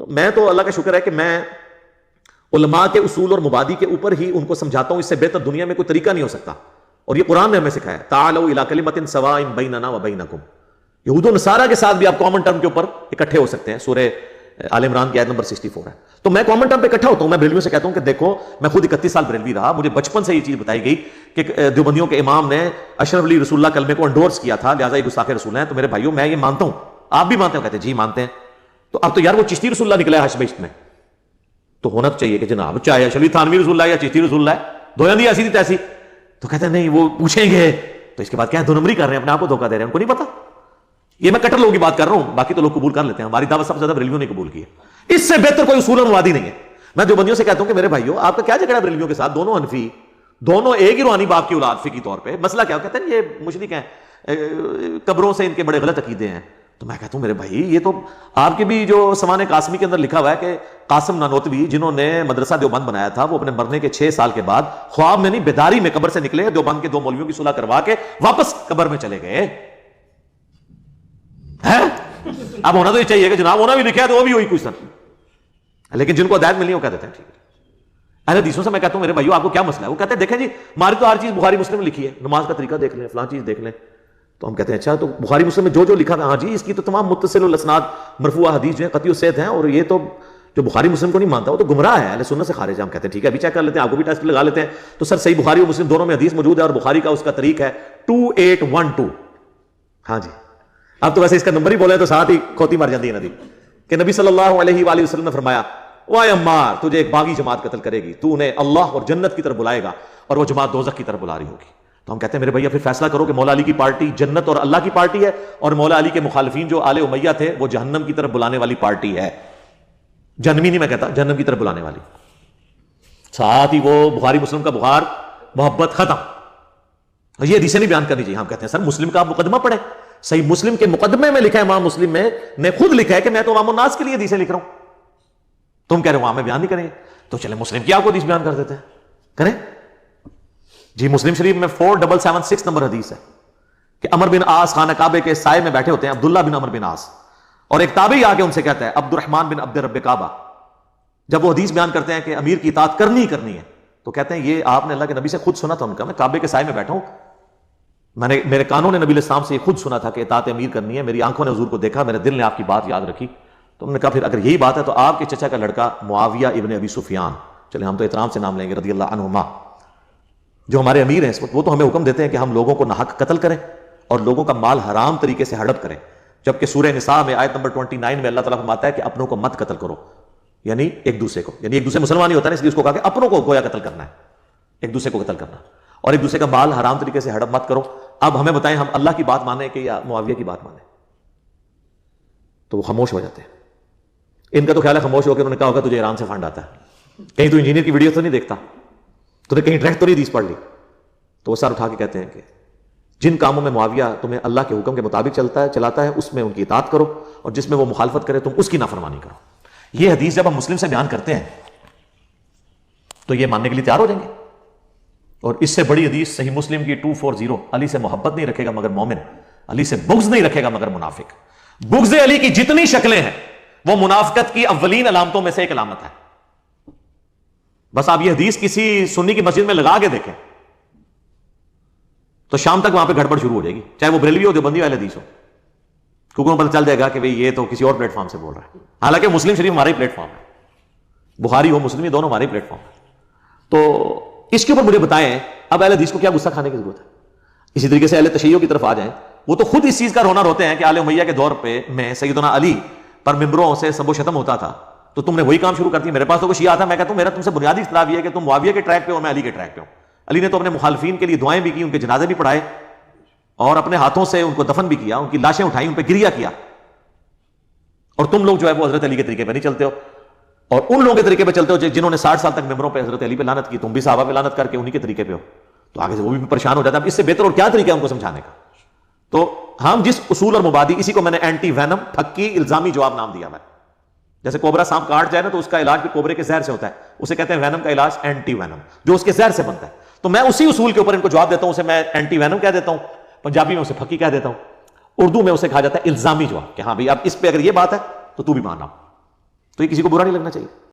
تو میں تو اللہ کا شکر ہے کہ میں علماء کے اصول اور مبادی کے اوپر ہی ان کو سمجھاتا ہوں، اس سے بہتر دنیا میں کوئی طریقہ نہیں ہو سکتا، اور یہ قرآن نے ہمیں سکھایا تعالوا الی کلمۃ سواء بیننا وبینکم، یہود و نصارہ کے ساتھ بھی آپ کامن ٹرم کے اوپر اکٹھے ہو سکتے ہیں۔ سورہ آل عمران کی آیت نمبر 64 ہے۔ تو میں کامن ٹرم پہ اکٹھا ہوتا ہوں، میں بریلویوں سے کہتا ہوں کہ دیکھو میں خود 31 سال بریلوی رہا، مجھے بچپن سے یہ چیز بتائی گئی کہ دیوبندیوں کے امام نے اشرف علی رسول اللہ کلمے کو انڈورس کیا تھا، لہٰذا یہ گستاخ رسول ہیں۔ تو میرے بھائیوں میں یہ مانتا ہوں، آپ بھی مانتے ہو؟ کہتے ہیں جی مانتے ہیں۔ تو اب تو یار وہ چشتی رسول اللہ نکلا ہے حشر بہشت میں، تو ہونا تو چاہیے کہ جناب چاہے اشرف علی تھانوی رسول اللہ یا چشتی رسول اللہ ہے، دو جاندی ایسی تھی تیسی۔ تو کہتے ہیں نہیں وہ پوچھیں گے، تو اس کے بعد کیا دو نمبری کر رہے ہیں، اپنے آپ کو دھوکہ دے رہے ہیں، ان کو نہیں پتا۔ یہ میں کٹر لوگوں کی بات کر رہا ہوں، باقی تو لوگ قبول کر لیتے ہیں، ہماری دعوت سب سے زیادہ بریلویوں نے قبول کی ہے، اس سے بہتر کوئی اصول اور موادی نہیں ہے۔ میں دیوبندیوں سے کہتا ہوں کہ میرے بھائیو آپ کا کیا جھگڑا ہے بریلویوں کے ساتھ، دونوں حنفی، دونوں ایک ہی روحانی باپ کی اولاد فقہی طور پہ، مسئلہ کیا؟ کہتے ہیں یہ مشرک ہیں، قبروں سے ان کے بڑے غلط عقیدے ہیں۔ تو میں کہتا ہوں میرے بھائی یہ تو آپ کے بھی جو سمان قاسمی کے اندر لکھا ہوا ہے کہ قاسم نانوتوی جنہوں نے مدرسہ دیوبند بنایا تھا، وہ اپنے مرنے کے 6 سال کے بعد خواب میں نہیں بیداری میں قبر سے نکلے، دیوبند کے 2 مولویوں کی صلح کروا کے واپس قبر میں چلے گئے۔ اب ہونا تو یہ چاہیے کہ جناب ہونا بھی لکھا ہے تو وہ بھی ہوئی کچھ طرح، لیکن جن کو ہدایت ملی وہ کہہ دیتے ہیں ٹھیک ہے۔ اہل حدیثوں سے میں کہتا ہوں میرے بھائیو آپ کو کیا مسئلہ ہے؟ وہ کہتے ہیں دیکھیں جی ہماری تو ہر چیز بخاری مسلم میں لکھی ہے، نماز کا طریقہ دیکھ لیں، فلاں چیز دیکھ لیں۔ تو ہم کہتے ہیں اچھا تو بخاری مسلم میں جو جو لکھا ہے، ہاں جی اس کی تو تمام متصل الاسناد مرفوع حدیث جو ہیں قطعی السند ہیں، اور یہ تو جو بخاری مسلم کو نہیں مانتا وہ تو گمراہ ہے، اہل سنت سے خارج ہے۔ ہم کہتے ہیں ٹھیک ہے ابھی چیک کر لیتے ہیں، آپ کو بھی ٹیسٹ لگا لیتے ہیں۔ تو سر صحیح بخاری اور مسلم دونوں میں حدیث موجود ہے، اور بخاری کا اس کا طریق ہے 2812۔ ہاں جی اب تو ویسے اس کا نمبر ہی بولے تو ساتھ ہی کھوتی مر جاتی ہے ندی، کہ نبی صلی اللہ علیہ وآلہ وسلم نے فرمایا وائے عمار تجھے ایک باغی جماعت قتل کرے گی، تو انہیں اللہ اور جنت کی طرف بلائے گا اور وہ جماعت دوزخ کی طرف بلا رہی ہوگی۔ تو ہم کہتے ہیں میرے بھیا پھر فیصلہ کرو کہ مولا علی کی پارٹی جنت اور اللہ کی پارٹی ہے، اور مولا علی کے مخالفین جو آل امیہ تھے وہ جہنم کی طرف بلانے والی پارٹی ہے، جہنمی نہیں میں کہتا، جہنم کی طرف بلانے والی۔ ساتھ ہی وہ بخاری مسلم کا بخار محبت ختم، یہ حدیثیں نہیں بیان کرنی چاہیے۔ ہم کہتے ہیں سر مسلم کا آپ مقدمہ پڑھیں، صحیح مسلم کے مقدمے میں لکھا ہے، امام مسلم میں نے خود لکھا ہے کہ میں تو عوام الناس کے لیے حدیثیں لکھ رہا ہوں، تم کہہ رہے ہو وہاں میں بیان نہیں کریں گے، تو چلے مسلم کی آپ کو حدیث بیان کر دیتے ہیں، کریں جی۔ مسلم شریف میں 4776 نمبر حدیث ہے کہ عمر بن عاص خانہ کعبے کے سائے میں بیٹھے ہوتے ہیں، عبداللہ بن عمر بن عاص، اور ایک تابعی آ کے ان سے کہتا ہے عبد الرحمن بن عبد رب کعبہ، جب وہ حدیث بیان کرتے ہیں کہ امیر کی اطاعت کرنی ہی کرنی ہے، تو کہتے ہیں یہ آپ نے اللہ کے نبی سے خود سنا تھا، ان کا میں کعبے کے سائے میں بیٹھا ہوں، میں نے میرے کانوں نے نبی علیہ السلام سے یہ خود سنا تھا کہ اطاعت امیر کرنی ہے، میری آنکھوں نے حضور کو دیکھا، میرے دل نے آپ کی بات یاد رکھی۔ تو انہوں نے کہا پھر اگر یہی بات ہے تو آپ کے چچا کا لڑکا معاویہ ابن ابی سفیان، چلے ہم تو احترام سے نام لیں گے، رضی اللہ عنہما، جو ہمارے امیر ہیں اس وقت، وہ تو ہمیں حکم دیتے ہیں کہ ہم لوگوں کو ناحق قتل کریں اور لوگوں کا مال حرام طریقے سے ہڑپ کریں، جبکہ سورہ نساء میں آیت نمبر 29 میں اللہ تعالیٰ فرماتا ہے کہ اپنوں کو مت قتل کرو، یعنی ایک دوسرے کو، یعنی ایک دوسرے مسلمان ہی ہوتا ہے اس لیے اس کو کہا کہ اپنوں کو گویا قتل کرنا ہے، ایک دوسرے کو قتل کرنا، اور ایک دوسرے کا مال حرام طریقے سے ہڑپ مت کرو۔ اب ہمیں بتائیں ہم اللہ کی بات مانیں کہ یا معاویہ کی بات مانیں؟ تو وہ خاموش ہو جاتے ہیں۔ ان کا تو خیال ہے خاموش ہو کے انہوں نے کہا ہوگا تجھے ایران سے فنڈ آتا ہے، کہیں تو انجینئر کی ویڈیو تو نہیں دیکھتا، تو نے کہیں ڈائریکٹ تو نہیں حدیث پڑھ لی؟ تو وہ سر اٹھا کے کہتے ہیں کہ جن کاموں میں معاویہ تمہیں اللہ کے حکم کے مطابق چلاتا ہے اس میں ان کی اطاعت کرو، اور جس میں وہ مخالفت کرے تم اس کی نافرمانی کرو۔ یہ حدیث جب ہم مسلم سے بیان کرتے ہیں تو یہ ماننے کے لیے تیار ہو جائیں گے؟ اور اس سے بڑی حدیث صحیح مسلم کی 240، علی سے محبت نہیں رکھے گا مگر مومن، علی سے بغض نہیں رکھے گا مگر منافق۔ بغض علی کی جتنی شکلیں ہیں وہ منافقت کی اولین علامتوں میں سے ایک علامت ہے۔ بس آپ یہ حدیث کسی سنی کی مسجد میں لگا کے دیکھیں تو شام تک وہاں پہ گڑبڑ شروع ہو جائے گی، چاہے وہ بریلوی ہو دیوبندی اہل حدیث ہو، کیونکہ انہیں پتہ چل جائے گا کہ یہ تو کسی اور پلیٹ فارم سے بول رہا ہے، حالانکہ مسلم شریف ہمارا ہی پلیٹ فارم ہے، بخاری ہو مسلم، یہ دونوں ہمارے پلیٹ فارم ہے۔ تو اس کے اوپر مجھے بتائیں اب اہل حدیث کو کیا غصہ کھانے کی ضرورت ہے؟ اسی طریقے سے اہل تشیع کی طرف آ جائیں، وہ تو خود اس چیز کا رونا روتے ہیں کہ آل امیہ کے دور پہ میں سیدنا علی پر ممبروں سے سب و شتم ہوتا تھا، تو تم نے وہی کام شروع کر دیا۔ میرے پاس تو کوئی شیعہ تھا، میں کہتا ہوں میرا تم سے بنیادی اختلاف یہ ہے کہ تم معاویہ کے ٹریک پہ ہو، میں علی کے ٹریک پہ ہوں۔ علی نے تو اپنے مخالفین کے لیے دعائیں بھی کی، ان کے جنازے بھی پڑھائے، اور اپنے ہاتھوں سے ان کو دفن بھی کیا، ان کی لاشیں اٹھائی، ان پہ گریہ کیا، اور تم لوگ جو ہے وہ حضرت علی کے طریقے پہ نہیں چلتے ہو، اور ان لوگوں کے طریقے پہ چلتے ہو جنہوں نے 60 سال تک ممبروں پہ حضرت علی پہ لعنت کی، تم بھی صحابہ پہ لعنت کر کے انہی کے طریقے پہ ہو، تو آگے سے وہ بھی پریشان ہو جاتا ہے۔ اب اس سے بہتر اور کیا طریقہ ہے ان کو سمجھانے کا؟ تو ہم جس اصول اور مبادی، اسی کو میں نے اینٹی وینم، پھکی الزامی جواب نام دیا ہے۔ جیسے کوبرا سانپ کاٹ جائے نا تو اس کا علاج بھی کوبرے کے زہر سے ہوتا ہے، اسے کہتے ہیں وینم کا علاج اینٹی وینم، جو اس کے زہر سے بنتا ہے۔ تو میں اسی اصول کے اوپر ان کو جواب دیتا ہوں، اسے میں اینٹی وینم کہہ دیتا ہوں، پنجابی میں اسے پھکی کہہ دیتا ہوں، اردو میں اسے کہا جاتا ہے الزامی جواب، کہ ہاں بھائی اب اس پہ اگر یہ بات ہے تو بھی ماننا، تو یہ کسی کو برا نہیں لگنا چاہیے.